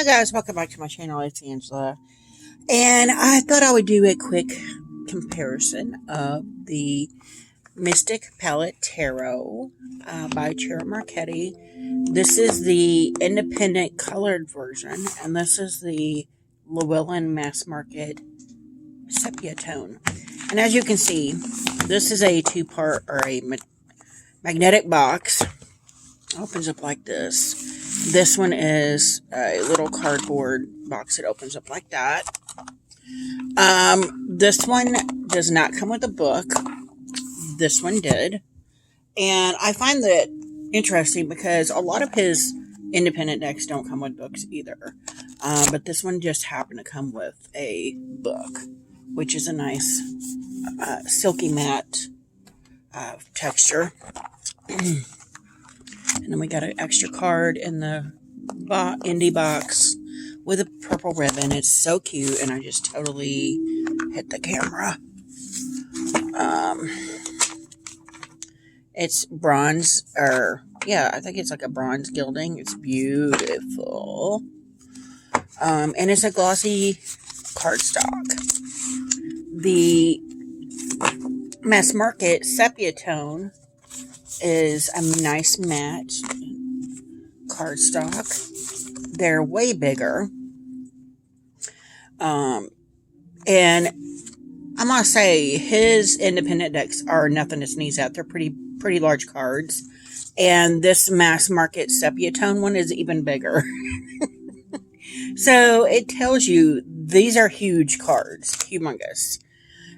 guys, welcome back to my channel. It's Angela, and I thought I would do a quick comparison of the Mystic Palette Tarot by Tarot Marchetti. This is the independent colored version, and this is the Llewellyn Mass Market Sepia tone. And as you can see, this is a two-part or a magnetic box. Opens up like this. This one is a little cardboard box that opens up like that. This one does not come with a book. This one did. And I find that interesting because a lot of his independent decks don't come with books either. But this one just happened to come with a book, which is a nice silky matte texture. And then we got an extra card in the indie box with a purple ribbon. It's so cute, and I just totally hit the camera. It's bronze, I think it's like a bronze gilding. It's beautiful. And it's a glossy cardstock. The Mass Market Sepia tone is a nice matte cardstock. They're way bigger. And I'm going to say his independent decks are nothing to sneeze at. They're pretty large cards. And this Mass Market Sepia tone one is even bigger. So it tells you these are huge cards. Humongous.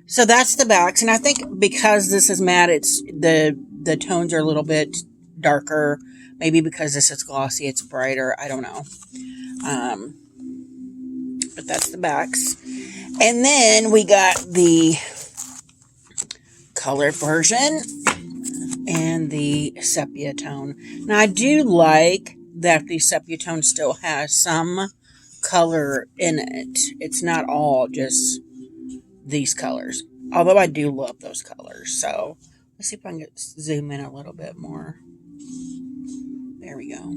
So that's the backs. And I think because this is matte, it's the tones are a little bit darker. Maybe because this is glossy, it's brighter. I don't know. But that's the backs. And then we got the colored version and the sepia tone. Now, I do like that the sepia tone still has some color in it. It's not all just these colors. Although I do love those colors. So let's see if I can zoom in a little bit more. There we go.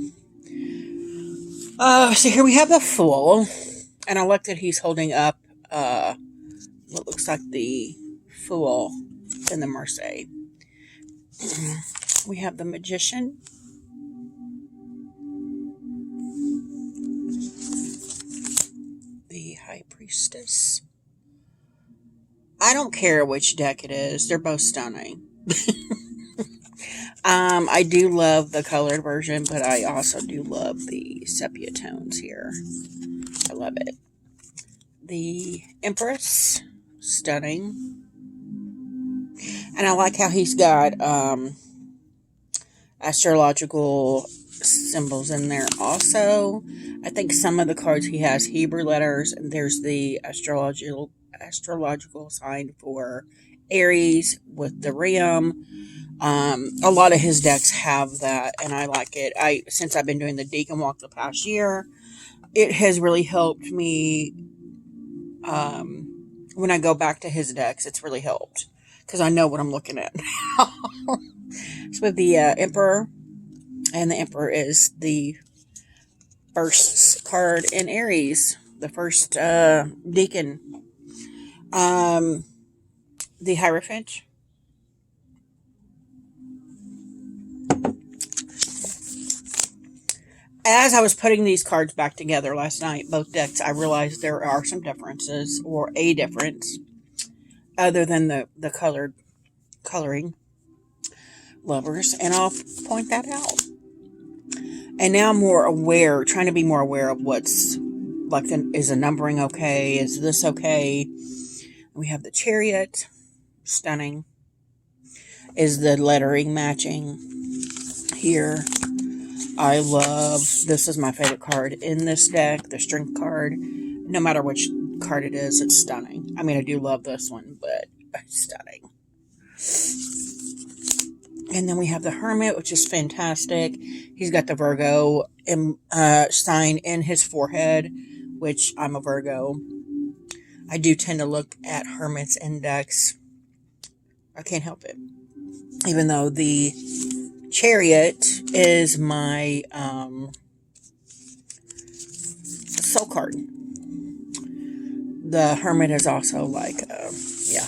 So here we have the Fool. And I like that he's holding up what looks like the Fool in the Marseille. We have the Magician. The High Priestess. I don't care which deck it is. They're both stunning. I do love the colored version, but I also do love the sepia tones here. I love it. The Empress, stunning. And I like how he's got astrological symbols in there also. I think some of the cards he has Hebrew letters, and there's the astrological sign for Aries with the ram. A lot of his decks have that, and I like it. Since I've been doing the Deacon Walk the past year, it has really helped me. When I go back to his decks, it's really helped because I know what I'm looking at now. So with the Emperor, and the Emperor is the first card in Aries, the first Deacon. The Hierophant. As I was putting these cards back together last night, both decks, I realized there are some differences, or a difference, other than the coloring lovers, and I'll point that out. And now I'm more aware, trying to be more aware of what's, like, is the numbering okay? Is this okay? We have the Chariot, stunning. Is the lettering matching here? I love, this is my favorite card in this deck, the Strength card. No matter which card it is, it's stunning. I mean, I do love this one, but it's stunning. And then we have the Hermit, which is fantastic. He's got the Virgo sign in his forehead, which I'm a Virgo. I do tend to look at Hermit's index. I can't help it. Even though the Chariot is my soul card. The Hermit is also like, yeah,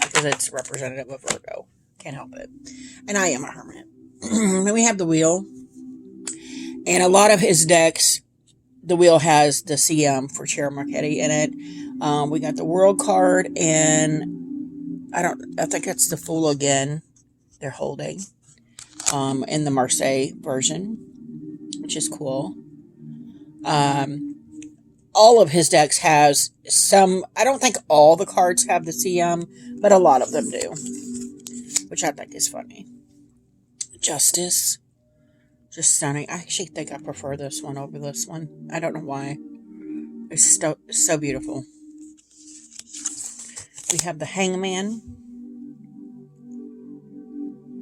because it's representative of Virgo. Can't help it. And I am a Hermit. Then we have the Wheel. And a lot of his decks, the Wheel has the CM for Chair Marchetti in it. We got the World card, and I think it's the Fool again they're holding in the Marseille version, which is cool. All of his decks has some, I don't think all the cards have the CM, but a lot of them do, which I think is funny. Justice, just stunning. I actually think I prefer this one over this one. I don't know why. It's so beautiful. We have the Hangman.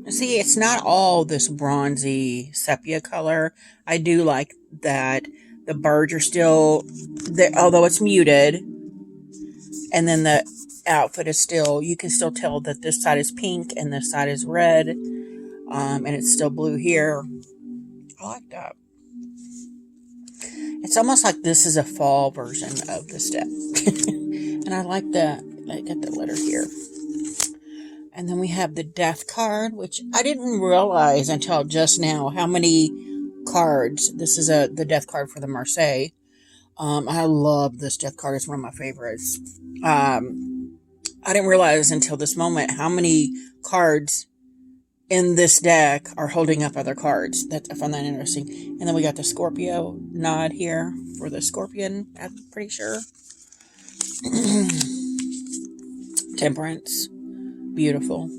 See, it's not all this bronzy sepia color. I do like that the birds are still there, although it's muted. And then the outfit is still, you can still tell that this side is pink and this side is red. And it's still blue here. I like that. It's almost like this is a fall version of this deck. And I like that. I got the letter here. And then we have the Death card, which I didn't realize until just now how many cards. This is the Death card for the Marseille. I love this Death card. It's one of my favorites. I didn't realize until this moment how many cards in this deck are holding up other cards. I found that interesting. And then we got the Scorpio nod here for the Scorpion, I'm pretty sure. Temperance. Beautiful.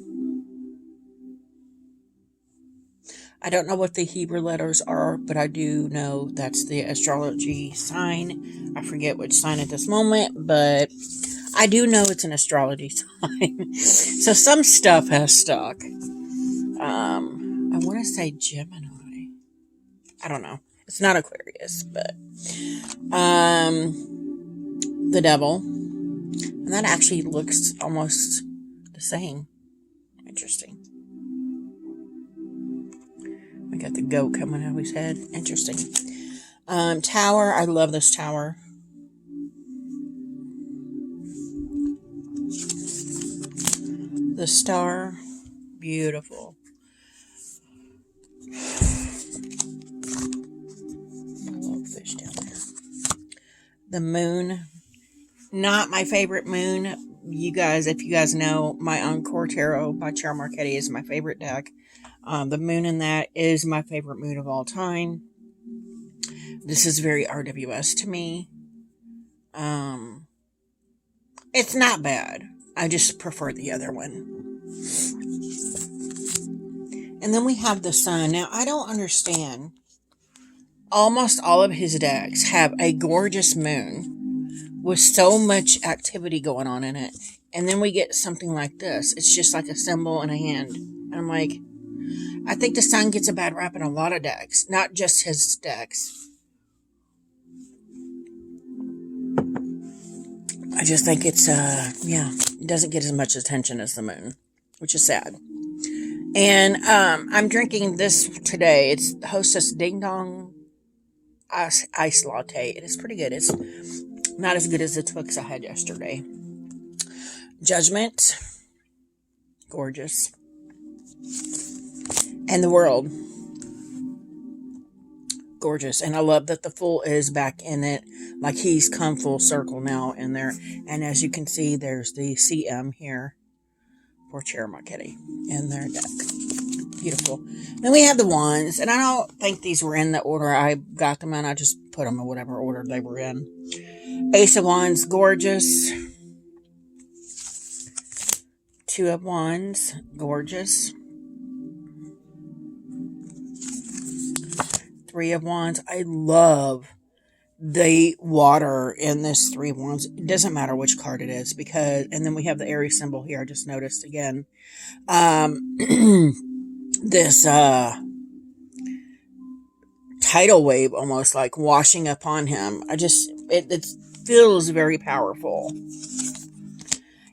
I don't know what the Hebrew letters are, but I do know that's the astrology sign. I forget which sign at this moment, but I do know it's an astrology sign. So some stuff has stuck. I want to say Gemini. I don't know. It's not Aquarius, but the Devil. And that actually looks almost the same. Interesting. We got the goat coming out of his head. Interesting. Tower. I love this tower. The Star. Beautiful. Little fish down there. The Moon. Not my favorite moon. You guys, if you guys know, my Encore Tarot by Chair Marchetti is my favorite deck. The moon in that is my favorite moon of all time. This is very RWS to me. It's not bad. I just prefer the other one. And then we have the Sun. Now, I don't understand. Almost all of his decks have a gorgeous moon with so much activity going on in it. And then we get something like this. It's just like a symbol and a hand. And I'm like, I think the Sun gets a bad rap in a lot of decks. Not just his decks. I just think it's, it doesn't get as much attention as the Moon. Which is sad. And I'm drinking this today. It's Hostess Ding Dong Ice Latte. It is pretty good. It's not as good as the Twix I had yesterday. Judgment. Gorgeous. And the World. Gorgeous. And I love that the Fool is back in it. Like he's come full circle now in there. And as you can see, there's the CM here for Chair Marchetti in their deck. Beautiful. Then we have the Wands. And I don't think these were in the order I got them in. I just put them in whatever order they were in. Ace of Wands, gorgeous. Two of Wands, gorgeous. Three of Wands. I love the water in this Three of Wands. It doesn't matter which card it is because, and then we have the Aries symbol here. I just noticed again. This tidal wave almost like washing upon him. It feels very powerful.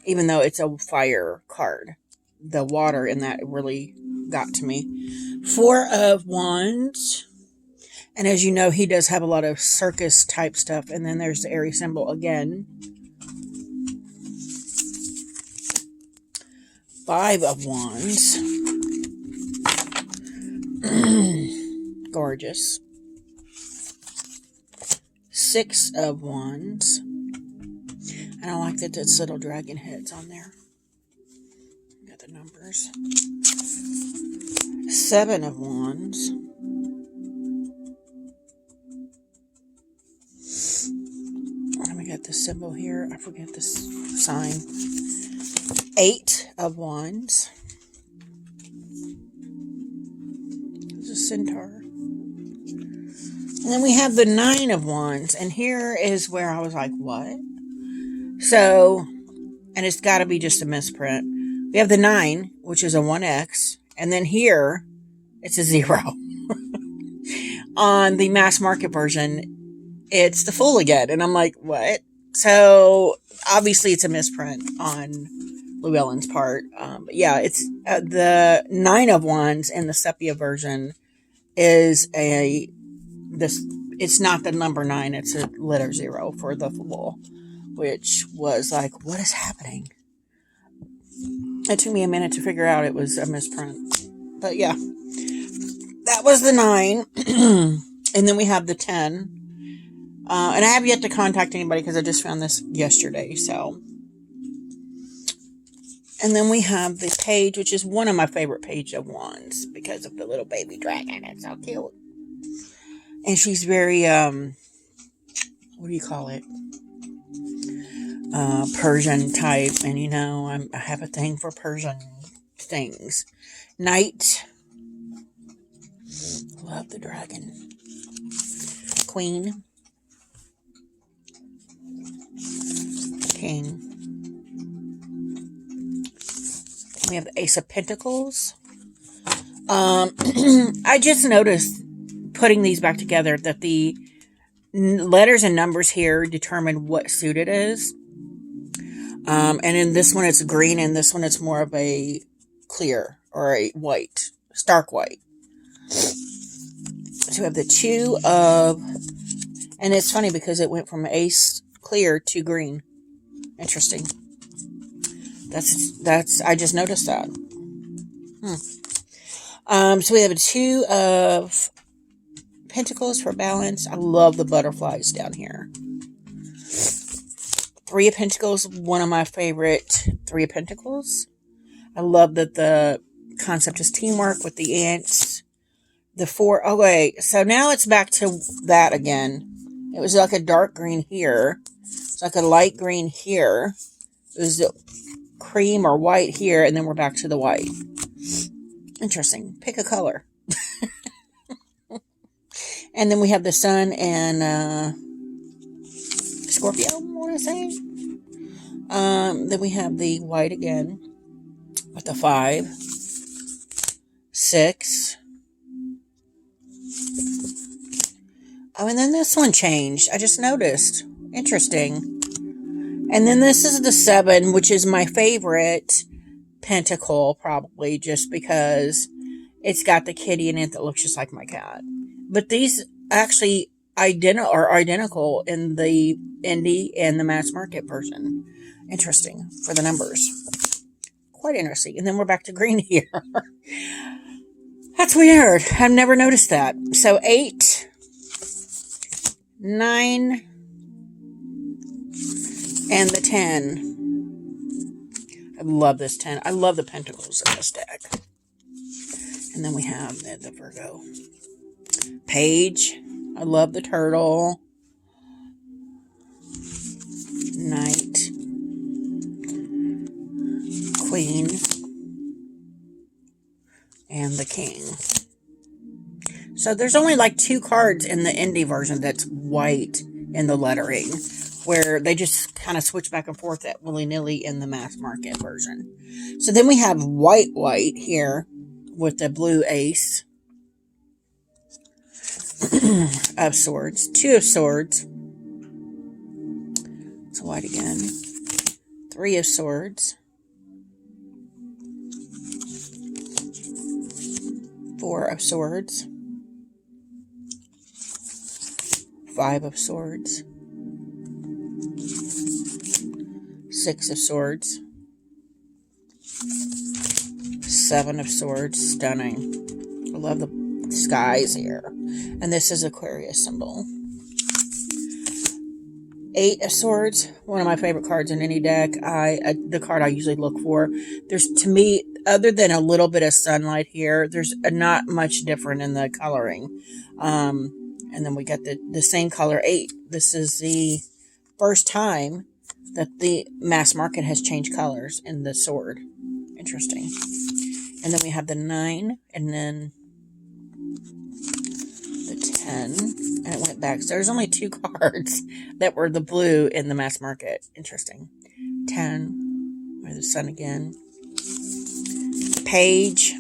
Even though it's a fire card. The water in that really got to me. Four of Wands. And as you know, he does have a lot of circus type stuff. And then there's the Aries symbol again. 5 of Wands. Gorgeous. 6 of Wands. And I like that it's little dragon heads on there. Got the numbers. 7 of Wands. And we got the symbol here. I forget this sign. 8 of Wands. There's a centaur. And then we have the 9 of Wands. And here is where I was like, what? So, and it's got to be just a misprint. We have the 9, which is a 1X. And then here, it's a 0. On the mass market version, it's the Fool again. And I'm like, what? So, obviously, it's a misprint on Llewellyn's part. But yeah, it's the 9 of Wands in the Sepia version is it's not the number 9, it's a letter 0 for the Fool, which was like, what is happening? It took me a minute to figure out it was a misprint. But yeah, that was the 9. And then we have the 10. And I have yet to contact anybody because I just found this yesterday. So, and then we have the page, which is one of my favorite Page of Wands because of the little baby dragon. It's so cute. And she's very, what do you call it? Persian type. And you know, I have a thing for Persian things. Knight. Love the dragon. Queen. King. We have the Ace of Pentacles. I just noticed putting these back together that the letters and numbers here determine what suit it is. And in this one it's green, and this one it's more of a clear or a white, stark white. So we have the 2 of, and it's funny because it went from ace clear to green. Interesting. That's I just noticed that. So we have a 2 of Pentacles for balance. I love the butterflies down here. 3 of Pentacles, one of my favorite 3 of Pentacles. I love that the concept is teamwork with the ants. The 4, oh wait, so now it's back to that again. It was like a dark green here. It's like a light green here. It was cream or white here, and then we're back to the white. Interesting. Pick a color. And then we have the Sun and Scorpio, I want to say. Then we have the white again with the 5, 6. Oh, and then this one changed. I just noticed. Interesting. And then this is the 7, which is my favorite pentacle, probably, just because it's got the kitty in it that looks just like my cat. But these actually are identical in the indie and the mass market version. Interesting for the numbers. Quite interesting. And then we're back to green here. That's weird. I've never noticed that. So 8, 9, and the 10. I love this 10. I love the pentacles in this deck. And then we have the Virgo. Page. I love the turtle. Knight. Queen. And the King. So there's only like 2 cards in the indie version that's white in the lettering, where they just kind of switch back and forth at willy-nilly in the mass market version. So then we have white here with the blue ace of swords. 2 of swords. It's white again. 3 of swords. 4 of swords. Five of Swords. Six of Swords. Seven of Swords. Stunning. I love the skies here. And this is Aquarius symbol. Eight of Swords. One of my favorite cards in any deck. The card I usually look for. There's, to me, other than a little bit of sunlight here, there's not much different in the coloring. And then we got the same color, 8. This is the first time that the mass market has changed colors in the sword. Interesting. And then we have the 9, and then the 10, and it went back. So there's only 2 cards that were the blue in the mass market. Interesting. 10, or the sun again. Page.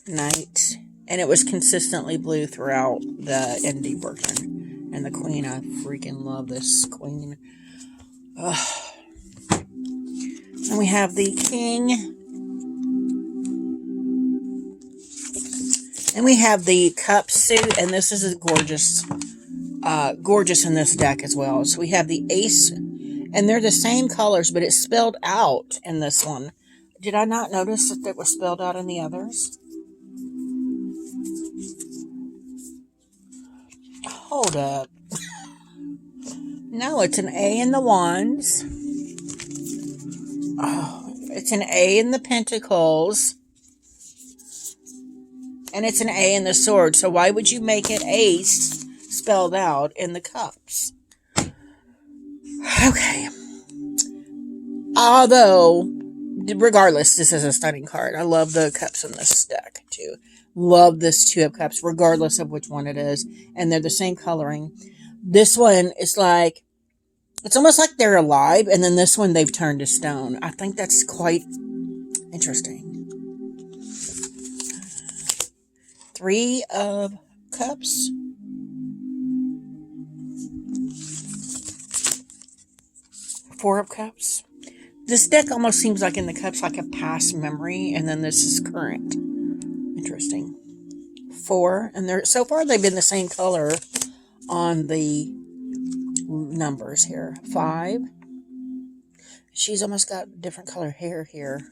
Knight. And it was consistently blue throughout the indie version. And the Queen, I freaking love this Queen. Ugh. And we have the King. And we have the Cup suit. And this is a gorgeous in this deck as well. So we have the Ace. And they're the same colors, but it's spelled out in this one. Did I not notice that it was spelled out in the others? Hold up. No, it's an A in the Wands. Oh, it's an A in the Pentacles. And it's an A in the Sword. So why would you make it Ace spelled out in the Cups? Okay. Although, regardless, this is a stunning card. I love the Cups in this deck, too. Love this 2 of Cups, regardless of which one it is. And they're the same coloring. This one is like, it's almost like they're alive. And then this one, they've turned to stone. I think that's quite interesting. 3 of Cups. 4 of Cups. This deck almost seems like in the Cups like a past memory. And then this is current. Interesting. 4, and they're so far they've been the same color on the numbers here. 5. She's almost got different color hair here.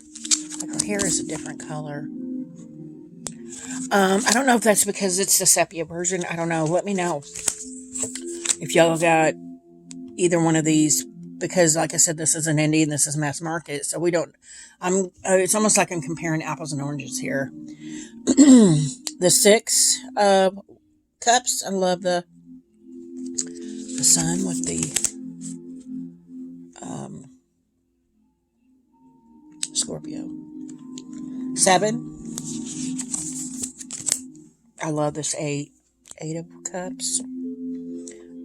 Like her hair is a different color. I don't know if that's because it's the Sepia version. I don't know. Let me know if y'all got either one of these. Because, like I said, this is an indie and this is mass market, so we don't. It's almost like I'm comparing apples and oranges here. The 6 of Cups. I love the sun with the Scorpio. 7. I love this 8. 8 of Cups.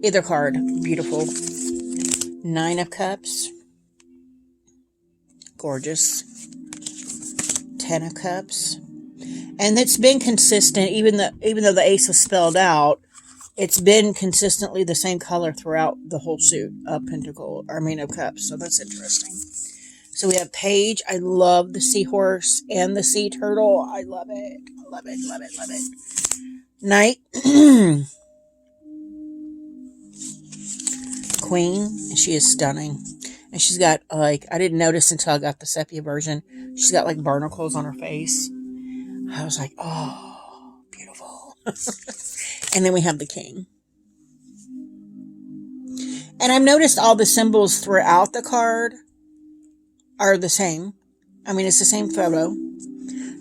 Either card, beautiful. 9 of Cups. Gorgeous. 10 of Cups. And it's been consistent, even though the Ace was spelled out, it's been consistently the same color throughout the whole suit of of Cups. So that's interesting. So we have Page. I love the seahorse and the sea turtle. I love it. Love it, love it, love it. Knight. Queen, and she is stunning. And she's got, like, I didn't notice until I got the Sepia version. She's got, like, barnacles on her face. I was like, oh, beautiful. And then we have the King. And I've noticed all the symbols throughout the card are the same. I mean, it's the same photo.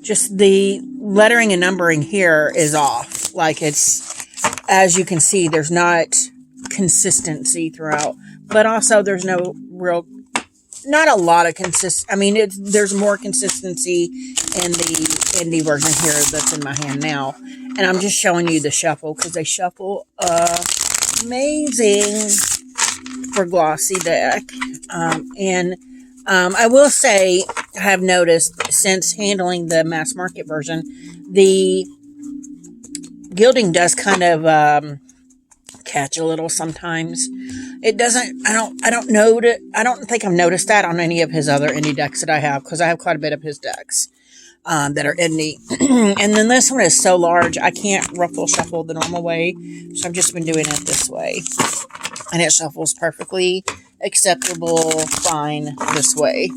Just the lettering and numbering here is off. Like, it's, as you can see, there's not consistency throughout, but also there's no real, not a lot of there's more consistency in the indie version here that's in my hand now, and I'm just showing you the shuffle because they shuffle amazing for glossy deck. I will say, I have noticed since handling the mass market version, the gilding does kind of catch a little sometimes. It doesn't, I don't think I've noticed that on any of his other indie decks that I have, because I have quite a bit of his decks. that are indie. And then this one is so large, I can't ruffle shuffle the normal way. So I've just been doing it this way. And it shuffles perfectly acceptable, fine this way.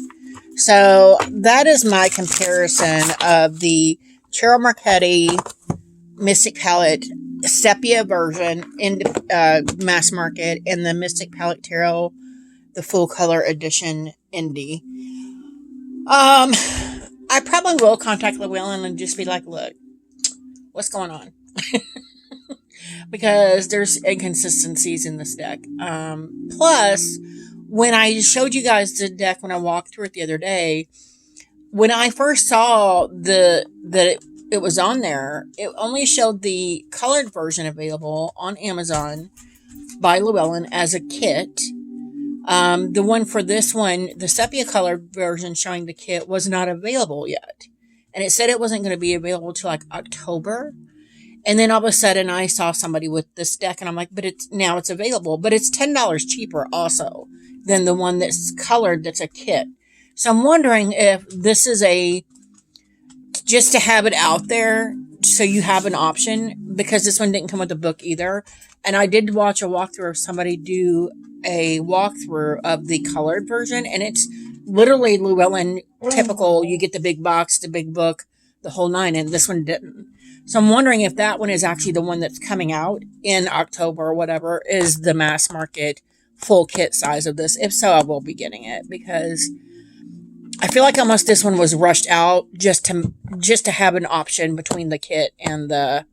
So that is my comparison of the Cheryl Marchetti Mystic Palette Sepia version in mass market and the Mystic Palette Tarot, the full color edition indie. I probably will contact Llewellyn and just be like, look, what's going on? Because there's inconsistencies in this deck. Plus, when I showed you guys the deck when I walked through it the other day, when I first saw that it was on there, it only showed the colored version available on Amazon by Llewellyn as a kit. The one for this one, the sepia colored version showing the kit, was not available yet. And it said it wasn't going to be available till like October. And then all of a sudden I saw somebody with this deck and I'm like, but now it's available, but it's $10 cheaper also than the one that's colored that's a kit. So I'm wondering if this is just to have it out there so you have an option, because this one didn't come with a book either. And I did watch a walkthrough of somebody do a walkthrough of the colored version, and it's literally Llewellyn typical. You get the big box, the big book, the whole nine, and this one didn't. So I'm wondering if that one is actually the one that's coming out in October or whatever, is the mass market full kit size of this. If so, I will be getting it, because I feel like almost this one was rushed out just to have an option between the kit and the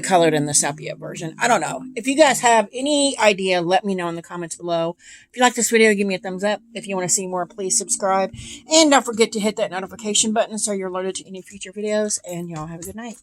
colored and the sepia version. I don't know. If you guys have any idea, let me know in the comments below. If you like this video, give me a thumbs up. If you want to see more, please subscribe. And don't forget to hit that notification button so you're alerted to any future videos. And y'all have a good night.